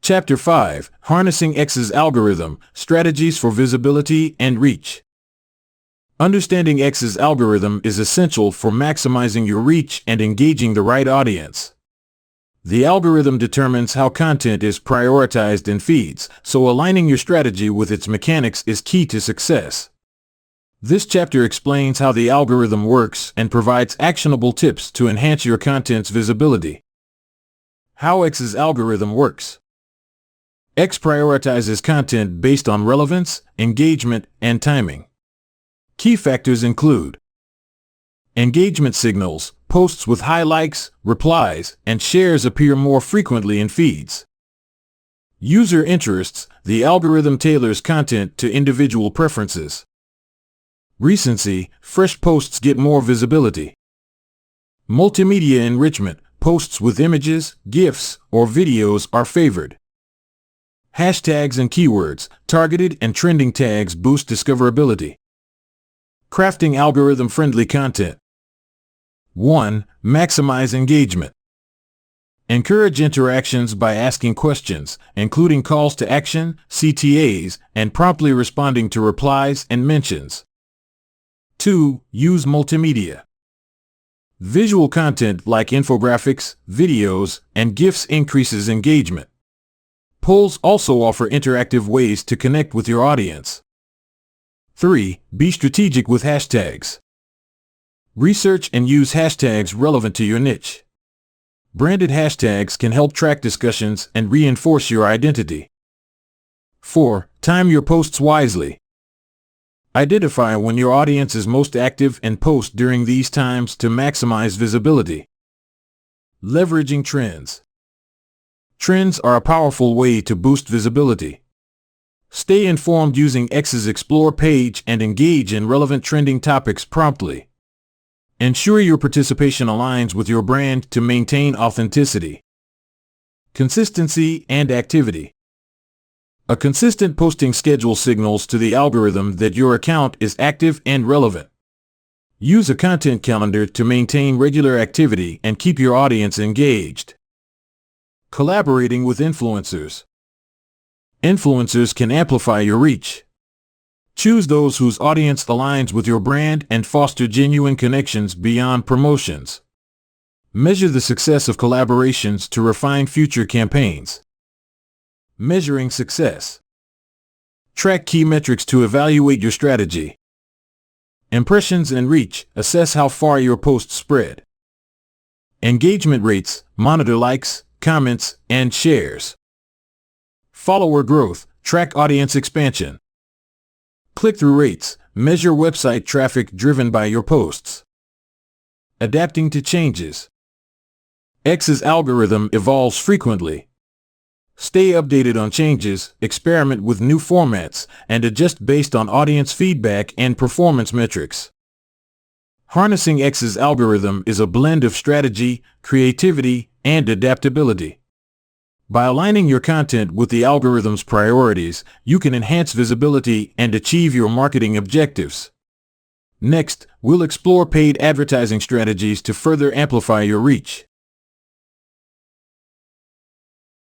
Chapter 5, Harnessing X's Algorithm, Strategies for Visibility and Reach. Understanding X's algorithm is essential for maximizing your reach and engaging the right audience. The algorithm determines how content is prioritized in feeds, so aligning your strategy with its mechanics is key to success. This chapter explains how the algorithm works and provides actionable tips to enhance your content's visibility. How X's algorithm works. X prioritizes content based on relevance, engagement, and timing. Key factors include engagement signals. Posts with high likes, replies, and shares appear more frequently in feeds. User interests. The algorithm tailors content to individual preferences. Recency. Fresh posts get more visibility. Multimedia enrichment. Posts with images, GIFs, or videos are favored. Hashtags and keywords. Targeted and trending tags boost discoverability. Crafting algorithm-friendly content. 1. Maximize engagement. Encourage interactions by asking questions, including calls to action, CTAs, and promptly responding to replies and mentions. 2. Use multimedia. Visual content like infographics, videos, and GIFs increases engagement. Polls also offer interactive ways to connect with your audience. 3. Be strategic with hashtags. Research and use hashtags relevant to your niche. Branded hashtags can help track discussions and reinforce your identity. 4. Time your posts wisely. Identify when your audience is most active and post during these times to maximize visibility. Leveraging trends. Trends are a powerful way to boost visibility. Stay informed using X's Explore page and engage in relevant trending topics promptly. Ensure your participation aligns with your brand to maintain authenticity. Consistency and activity. A consistent posting schedule signals to the algorithm that your account is active and relevant. Use a content calendar to maintain regular activity and keep your audience engaged. Collaborating with influencers. Influencers can amplify your reach. Choose those whose audience aligns with your brand and foster genuine connections beyond promotions. Measure the success of collaborations to refine future campaigns. Measuring success. Track key metrics to evaluate your strategy. Impressions and reach. Assess how far your posts spread. Engagement rates. Monitor likes, comments, and shares. Follower growth. Track audience expansion. Click-through rates. Measure website traffic driven by your posts. Adapting to changes. X's algorithm evolves frequently. Stay updated on changes, experiment with new formats, and adjust based on audience feedback and performance metrics. Harnessing X's algorithm is a blend of strategy, creativity, and adaptability. By aligning your content with the algorithm's priorities, you can enhance visibility and achieve your marketing objectives. Next, we'll explore paid advertising strategies to further amplify your reach.